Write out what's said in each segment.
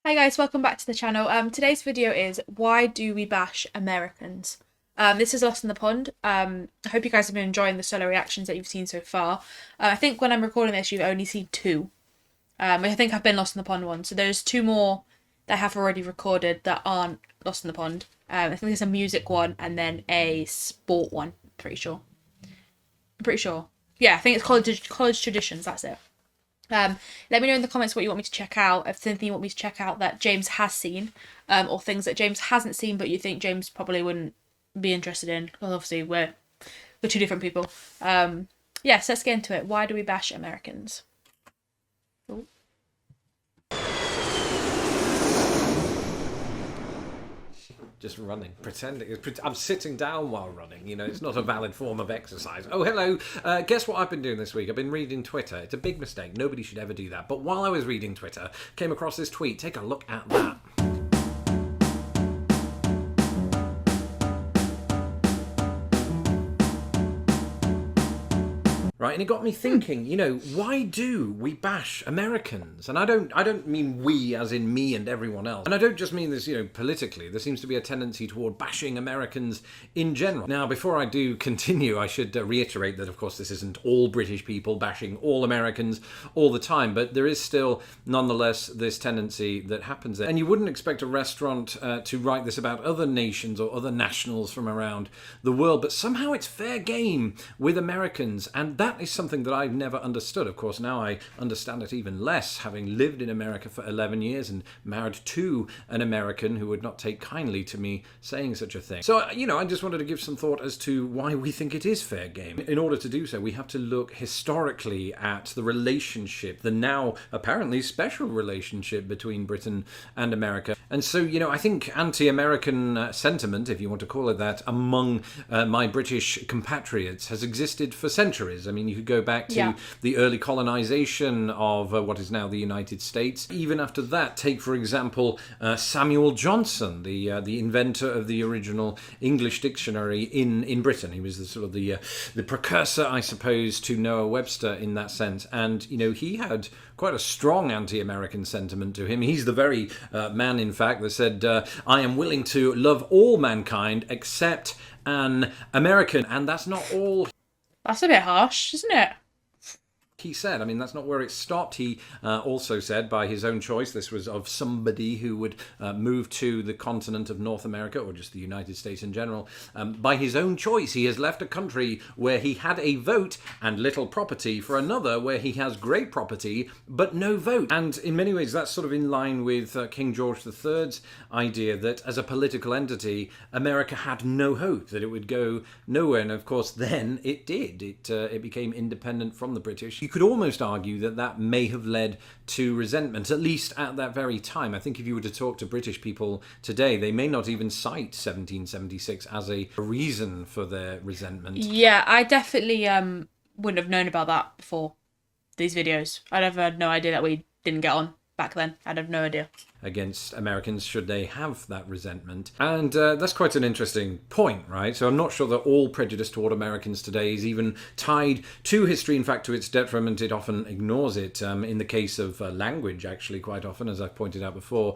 Hi guys, welcome back to the channel. Today's video is why do we bash Americans? This is Lost in the Pond. I hope you guys have been enjoying the solo reactions that you've seen so far. I think when I'm recording this, you've only seen two. I think I've been Lost in the Pond one. So there's two more that I have already recorded that aren't Lost in the Pond. I think there's a music one and then a sport one. Pretty sure. Yeah, I think it's college traditions. That's it. Let me know in the comments what you want me to check out, if there's anything you want me to check out that James has seen, or things that James hasn't seen but you think James probably wouldn't be interested in, because obviously we're two different people. Yeah, so let's get into it. Why do we bash Americans? Ooh. Just running, pretending. I'm sitting down while running, it's not a valid form of exercise. Oh, hello. Guess what I've been doing this week? I've been reading Twitter. It's a big mistake. Nobody should ever do that. But while I was reading Twitter, came across this tweet. Take a look at that. Right, and it got me thinking, why do we bash Americans? And I don't mean we as in me and everyone else. And I don't just mean this, politically. There seems to be a tendency toward bashing Americans in general. Now, before I do continue, I should reiterate that, of course, this isn't all British people bashing all Americans all the time, but there is still, nonetheless, this tendency that happens there. And you wouldn't expect a restaurant to write this about other nations or other nationals from around the world, but somehow it's fair game with Americans, and that is something that I've never understood. Of course, now I understand it even less, having lived in America for 11 years and married to an American who would not take kindly to me saying such a thing. So, I just wanted to give some thought as to why we think it is fair game. In order to do so, we have to look historically at the relationship, the now apparently special relationship between Britain and America. And so, I think anti-American sentiment, if you want to call it that, among my British compatriots has existed for centuries. I mean, you could go back to the early colonization of what is now the United States. Even after that, take, for example, Samuel Johnson, the inventor of the original English dictionary in Britain. He was the precursor, I suppose, to Noah Webster in that sense. And, he had quite a strong anti-American sentiment to him. He's the very man, in fact, that said, I am willing to love all mankind except an American. And that's not all. That's a bit harsh, isn't it? He said, that's not where it stopped. He also said, by his own choice, this was of somebody who would move to the continent of North America, or just the United States in general. By his own choice, he has left a country where he had a vote and little property for another where he has great property but no vote. And in many ways, that's sort of in line with King George III's idea that as a political entity, America had no hope, that it would go nowhere. And of course, then it did. It became independent from the British. You could almost argue that that may have led to resentment, at least at that very time. I think if you were to talk to British people today, they may not even cite 1776 as a reason for their resentment. Yeah, I definitely wouldn't have known about that before these videos. I'd have had no idea that we didn't get on back then. I'd have no idea. Against Americans, should they have that resentment. And that's quite an interesting point, right? So I'm not sure that all prejudice toward Americans today is even tied to history. In fact, to its detriment, it often ignores it. In the case of language, actually, quite often, as I've pointed out before,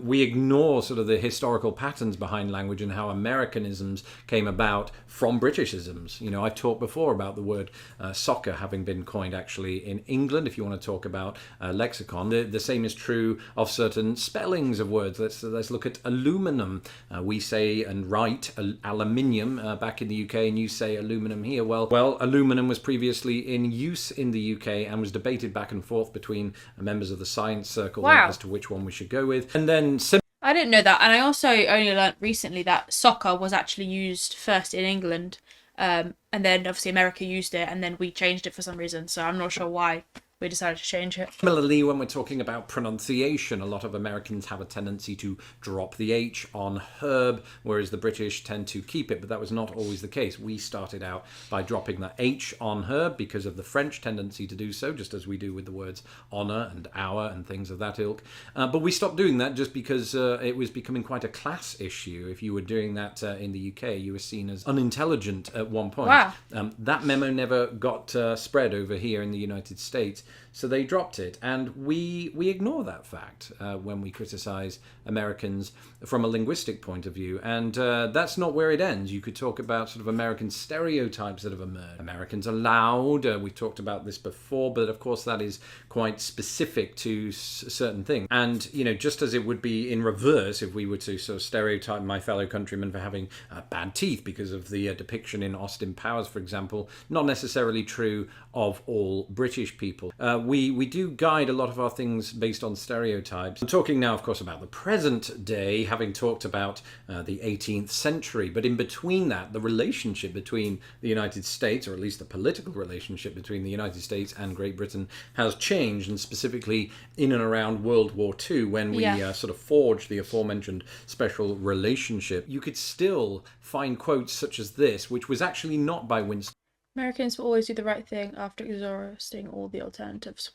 we ignore sort of the historical patterns behind language and how Americanisms came about from Britishisms. I've talked before about the word soccer having been coined actually in England, if you want to talk about lexicon. The same is true of certain spellings of words. Let's look at aluminum. We say and write aluminium back in the UK, and you say aluminum here. Well, aluminum was previously in use in the UK and was debated back and forth between members of the science circle as to which one we should go with. And then I didn't know that, and I also only learnt recently that soccer was actually used first in England, and then obviously America used it, and then we changed it for some reason. So I'm not sure why we decided to change it. Similarly, when we're talking about pronunciation, a lot of Americans have a tendency to drop the H on herb, whereas the British tend to keep it, but that was not always the case. We started out by dropping the H on herb because of the French tendency to do so, just as we do with the words honour and hour and things of that ilk. But we stopped doing that just because it was becoming quite a class issue. If you were doing that in the UK, you were seen as unintelligent at one point. Wow. That memo never got spread over here in the United States. so they dropped it. And we ignore that fact when we criticize Americans from a linguistic point of view. And that's not where it ends. You could talk about sort of American stereotypes that have emerged. Americans are loud. We've talked about this before, but of course that is quite specific to certain things. And, you know, just as it would be in reverse if we were to sort of stereotype my fellow countrymen for having bad teeth because of the depiction in Austin Powers, for example, not necessarily true of all British people. We do guide a lot of our things based on stereotypes. I'm talking now, of course, about the present day, having talked about the 18th century. But in between that, the relationship between the United States, or at least the political relationship between the United States and Great Britain, has changed, and specifically in and around World War II, when we sort of forged the aforementioned special relationship. You could still find quotes such as this, which was actually not by Winston. Americans will always do the right thing after exhausting all the alternatives.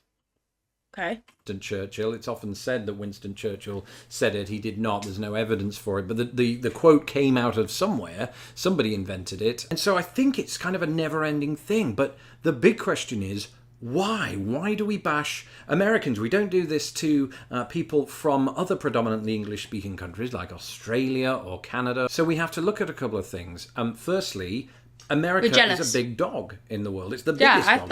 Okay. Winston Churchill. It's often said that Winston Churchill said it. He did not. There's no evidence for it. But the quote came out of somewhere. Somebody invented it. And so I think it's kind of a never-ending thing. But the big question is, why? Why do we bash Americans? We don't do this to people from other predominantly English-speaking countries like Australia or Canada. So we have to look at a couple of things. Firstly, America is a big dog in the world. It's the biggest dog.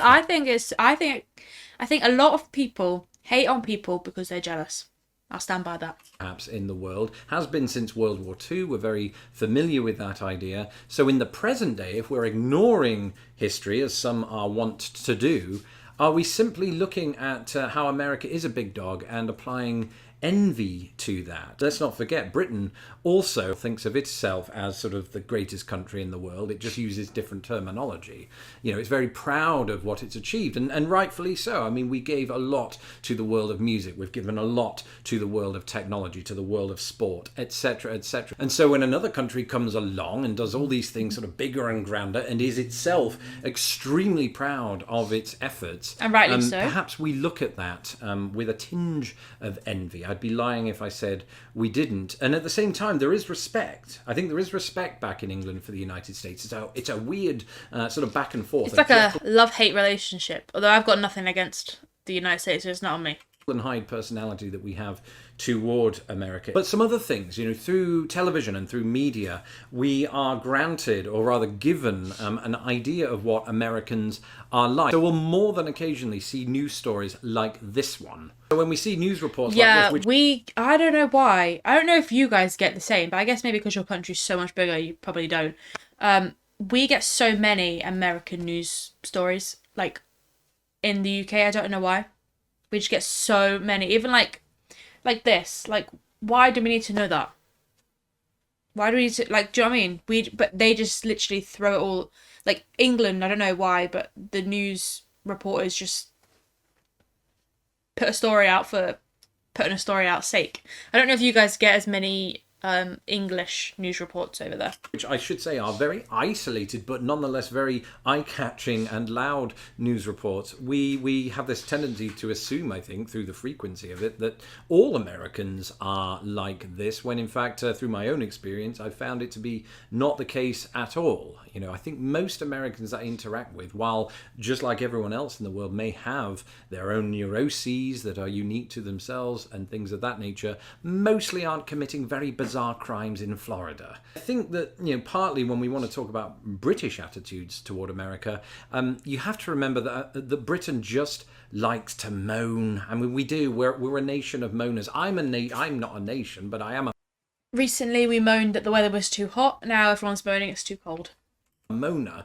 I think a lot of people hate on people because they're jealous. I'll stand by that. Perhaps in the world has been since World War II. We're very familiar with that idea. So in the present day, if we're ignoring history, as some are wont to do, are we simply looking at how America is a big dog and applying envy to that? Let's not forget, Britain also thinks of itself as sort of the greatest country in the world. It just uses different terminology. You know, it's very proud of what it's achieved, and rightfully so. I mean, we gave a lot to the world of music. We've given a lot to the world of technology, to the world of sport, etc., etc. And so when another country comes along and does all these things sort of bigger and grander and is itself extremely proud of its efforts, and rightly so, perhaps we look at that with a tinge of envy. I'd be lying if I said we didn't. And at the same time, there is respect. I think there is respect back in England for the United States. It's a weird sort of back and forth. It's like a love-hate relationship. Although I've got nothing against the United States, so it's not on me. And Hyde personality that we have toward America. But some other things, you know, through television and through media, we are granted, or rather given, an idea of what Americans are like. So we'll more than occasionally see news stories like this one. So when we see news reports like this, I don't know why. I don't know if you guys get the same, but I guess maybe because your country's so much bigger, you probably don't. We get so many American news stories, like, in the UK. I don't know why. We just get so many, even like this. Like, why do we need to know that? Why do we need to, like, do you know what I mean? But they just literally throw it all, like, England, I don't know why, but the news reporters just put a story out for putting a story out's sake. I don't know if you guys get as many English news reports over there, which I should say are very isolated but nonetheless very eye-catching and loud news reports. We have this tendency to assume, I think, through the frequency of it, that all Americans are like this, when in fact, through my own experience, I found it to be not the case at all. You know, I think most Americans that I interact with, while just like everyone else in the world may have their own neuroses that are unique to themselves and things of that nature, mostly aren't committing very bizarre crimes in Florida. I think that, you know, partly when we want to talk about British attitudes toward America, you have to remember that Britain just likes to moan. I mean, we do. We're a nation of moaners. I'm not a nation, but I am a... Recently, we moaned that the weather was too hot. Now everyone's moaning it's too cold. Moaner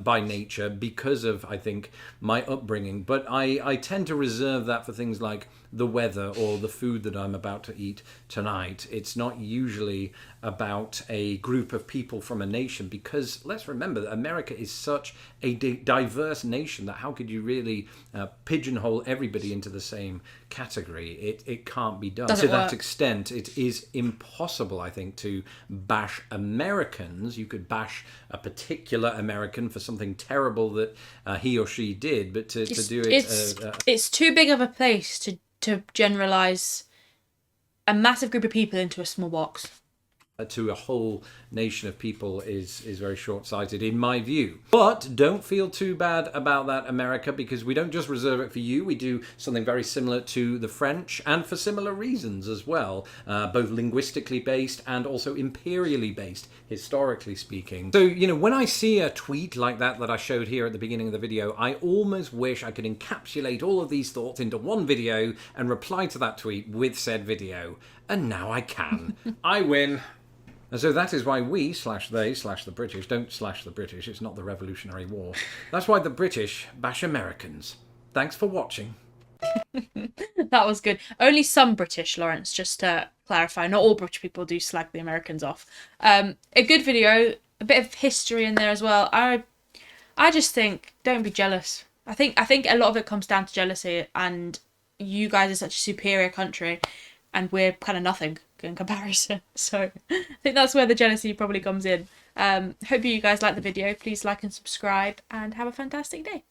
by nature because of, I think, my upbringing, but I tend to reserve that for things like the weather or the food that I'm about to eat tonight. It's not usually about a group of people from a nation, because let's remember that America is such a diverse nation that how could you really pigeonhole everybody into the same category? It can't be done. To that extent, it is impossible, I think, to bash Americans. You could bash a particular American for something terrible that he or she did, but to do it... It's too big of a place to generalise a massive group of people into a small box. to a whole nation of people is very short-sighted in my view. But don't feel too bad about that, America, because we don't just reserve it for you. We do something very similar to the French, and for similar reasons as well, both linguistically based and also imperially based, historically speaking. So, you know, when I see a tweet like that I showed here at the beginning of the video, I almost wish I could encapsulate all of these thoughts into one video and reply to that tweet with said video. And now I can. I win. And so that is why we/they/the British don't slash the British. It's not the Revolutionary War. That's why the British bash Americans. Thanks for watching. That was good. Only some British, Lawrence, just to clarify. Not all British people do slag the Americans off. A good video, a bit of history in there as well. I just think, don't be jealous. I think a lot of it comes down to jealousy, and you guys are such a superior country, and we're kind of nothing in comparison. So I think that's where the jealousy probably comes in. Hope you guys like the video. Please like and subscribe, and have a fantastic day.